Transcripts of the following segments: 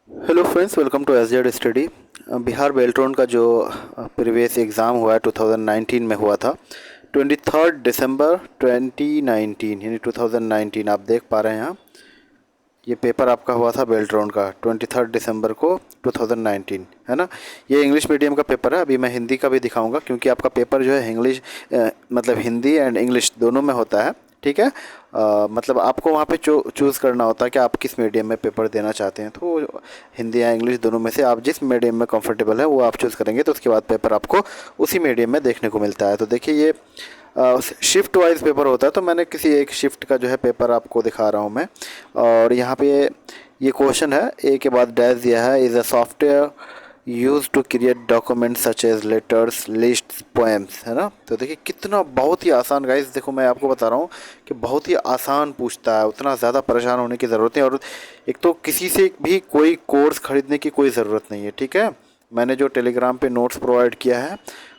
Hello friends, welcome to SZ study. Bihar Beltron का जो previous exam हुआ है 2019 में हुआ था। 23 दिसंबर 2019 यानी 2019 आप देख पा रहे हैं यहाँ। ये पेपर आपका हुआ था बेल्ट्रॉन का 23 दिसंबर को 2019, है ना। ये इंग्लिश मीडियम का पेपर है। अभी मैं हिंदी का भी दिखाऊंगा क्योंकि आपका पेपर जो है इंग्लिश मतलब हिंदी एंड इंग्लिश दोनों में होता है, ठीक है। मतलब आपको वहाँ पे चूज़ करना होता है कि आप किस मीडियम में पेपर देना चाहते हैं। तो हिंदी या इंग्लिश दोनों में से आप जिस मीडियम में कंफर्टेबल है वो आप चूज़ करेंगे, तो उसके बाद पेपर आपको उसी मीडियम में देखने को मिलता है। तो देखिए ये शिफ्ट वाइज पेपर होता है, तो मैंने किसी एक शिफ्ट का जो है पेपर आपको दिखा रहा हूँ मैं। और यहाँ पे ये क्वेश्चन है, ए के बाद डैश दिया है, is a software use to create document such as letters, list, poems, है ना। तो देखिए कितना बहुत ही आसान गाइस, देखो मैं आपको बता रहा हूँ कि बहुत ही आसान पूछता है, उतना ज़्यादा परेशान होने की ज़रूरत नहीं। और एक तो किसी से भी कोई कोर्स ख़रीदने की कोई ज़रूरत नहीं है, ठीक है। मैंने जो टेलीग्राम पे नोट्स प्रोवाइड किया है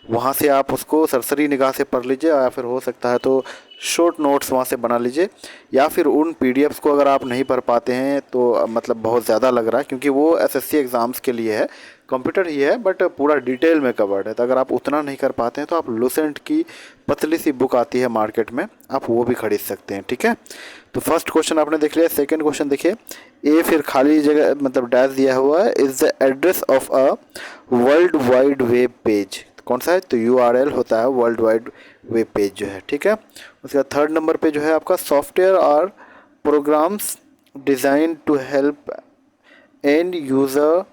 वहाँ से आप उसको सरसरी निगाह से पढ़ लीजिए, या फिर हो सकता है तो शॉर्ट नोट्स वहाँ से बना लीजिए, या फिर उन पीडीएफ्स को अगर आप नहीं पढ़ पाते हैं तो मतलब बहुत ज़्यादा लग रहा है क्योंकि वो एसएससी एग्ज़ाम्स के लिए है, कंप्यूटर ही है बट पूरा डिटेल में कवर्ड है। तो अगर आप उतना नहीं कर पाते हैं तो आप लुसेंट की पतली सी बुक आती है मार्केट में, आप वो भी खरीद सकते हैं, ठीक है। तो फर्स्ट क्वेश्चन आपने देख लिया। सेकंड क्वेश्चन देखिए, ए फिर खाली जगह मतलब डैश दिया हुआ है, is the address of a world wide web page. कौन सा है, तो यूआरएल होता है वर्ल्ड वाइड वेब पेज जो है, ठीक है। उसके बाद थर्ड नंबर पे जो है आपका सॉफ्टवेयर और programs design to help and user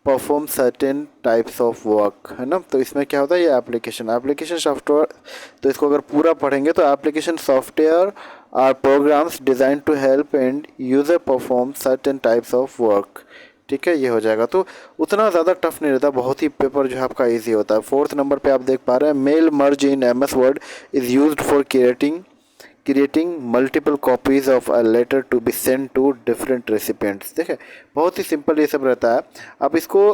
perform certain types of work, है ना। तो इसमें क्या होता है, ये एप्लीकेशन सॉफ्टवेयर, तो इसको अगर पूरा पढ़ेंगे तो application software are programs design to help and user perform certain types of work, ठीक है, ये हो जाएगा। तो उतना ज़्यादा टफ नहीं रहता, बहुत ही पेपर जो है आपका इजी होता है। फोर्थ नंबर पे आप देख पा रहे हैं, mail merge in MS Word is used for creating multiple copies of a letter to be send to different recipients. देखें बहुत ही सिंपल ये सब रहता है। आप इसको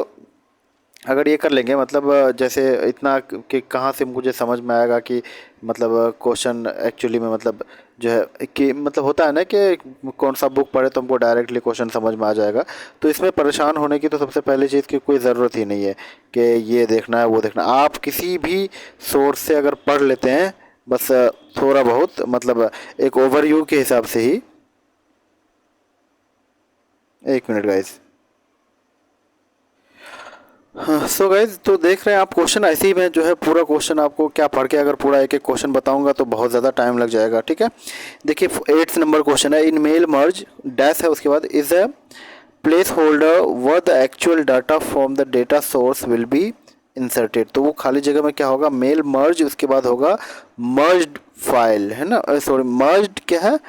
अगर ये कर लेंगे, मतलब जैसे इतना कि कहाँ से मुझे समझ में आएगा कि मतलब क्वेश्चन एक्चुअली में मतलब जो है कि मतलब होता है ना कि कौन सा बुक पढ़े तो हमको डायरेक्टली क्वेश्चन समझ में आ जाएगा। तो इसमें परेशान होने की तो सबसे पहली चीज़ की कोई ज़रूरत ही नहीं है कि ये देखना है वो देखना। आप किसी भी सोर्स से अगर पढ़ लेते हैं बस थोड़ा बहुत, मतलब एक ओवरव्यू के हिसाब से ही। एक मिनट गाइस। हाँ सो गाइज, तो देख रहे हैं आप क्वेश्चन ऐसे ही मैं जो है पूरा क्वेश्चन आपको क्या पढ़ के अगर पूरा एक एक क्वेश्चन बताऊंगा तो बहुत ज़्यादा टाइम लग जाएगा, ठीक है। देखिए 8th नंबर क्वेश्चन है, इन मेल मर्ज डैश है, उसके बाद इज अ प्लेस होल्डर व the actual data from the data source will be inserted. तो वो खाली जगह में क्या होगा, मेल मर्ज, उसके बाद होगा मर्ज्ड फाइल, है ना, सॉरी मर्ज्ड क्या है,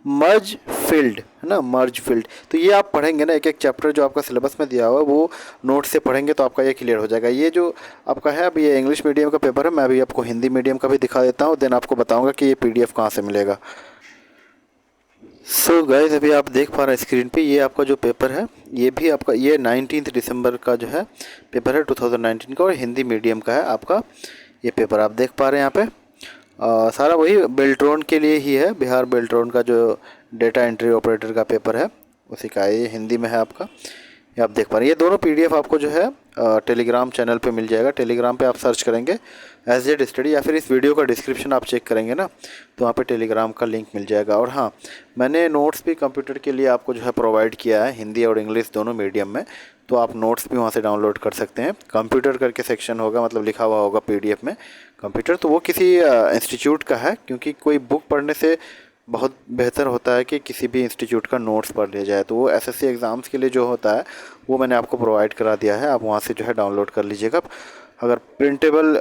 मर्ज फील्ड, है ना, मर्ज फील्ड। तो ये आप पढ़ेंगे ना, एक एक चैप्टर जो आपका सिलेबस में दिया हुआ है वो नोट से पढ़ेंगे तो आपका ये क्लियर हो जाएगा। ये जो आपका है अभी ये इंग्लिश मीडियम का पेपर है, मैं अभी आपको हिंदी मीडियम का भी दिखा देता हूँ, देन आपको बताऊँगा कि ये पीडीएफ कहाँ से मिलेगा। सो गाइस, अभी आप देख पा रहे हैं स्क्रीन पे ये आपका जो पेपर है, ये भी आपका ये 19 दिसंबर का जो है पेपर है 2019 का, और हिंदी मीडियम का है आपका ये पेपर, आप देख पा रहे हैं यहाँ पे। सारा वही बेल्ट्रॉन के लिए ही है, बिहार बेल्ट्रॉन का जो डेटा एंट्री ऑपरेटर का पेपर है उसी का, ये हिंदी में है आपका। ये आप देख पा रहे हैं, ये दोनों पीडीएफ आपको जो है टेलीग्राम चैनल पे मिल जाएगा। टेलीग्राम पे आप सर्च करेंगे एसजेड स्टडी, या फिर इस वीडियो का डिस्क्रिप्शन आप चेक करेंगे ना तो वहाँ पे टेलीग्राम का लिंक मिल जाएगा। और हाँ, मैंने नोट्स भी कंप्यूटर के लिए आपको जो है प्रोवाइड किया है, हिंदी और इंग्लिश दोनों मीडियम में, तो आप नोट्स भी वहाँ से डाउनलोड कर सकते हैं। कंप्यूटर करके सेक्शन होगा, मतलब लिखा हुआ होगा पीडीएफ में कंप्यूटर, तो वो किसी इंस्टीट्यूट का है, क्योंकि कोई बुक पढ़ने से बहुत बेहतर होता है कि किसी भी इंस्टीट्यूट का नोट्स पढ़ लिया जाए। तो वो एसएससी एग्ज़ाम्स के लिए जो होता है वो मैंने आपको प्रोवाइड करा दिया है, आप वहाँ से जो है डाउनलोड कर लीजिएगा। अगर प्रिंटेबल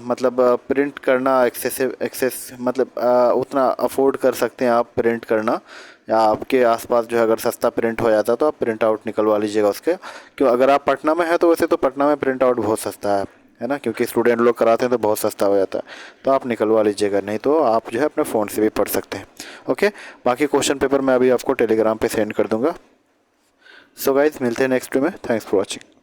मतलब प्रिंट करना एक्सेस मतलब उतना अफोर्ड कर सकते हैं आप प्रिंट करना, या आपके आसपास जो है अगर सस्ता प्रिंट हो जाता है तो आप प्रिंट आउट निकलवा लीजिएगा उसके। क्यों, अगर आप पटना में है तो वैसे तो पटना में प्रिंट आउट बहुत सस्ता है ना, क्योंकि स्टूडेंट लोग कराते हैं तो बहुत सस्ता हो जाता है, तो आप निकलवा लीजिएगा, नहीं तो आप जो है अपने फ़ोन से भी पढ़ सकते हैं। ओके, बाकी क्वेश्चन पेपर मैं अभी आपको टेलीग्राम पे सेंड कर दूंगा। सो गाइज, मिलते हैं नेक्स्ट में, थैंक्स फॉर वॉचिंग।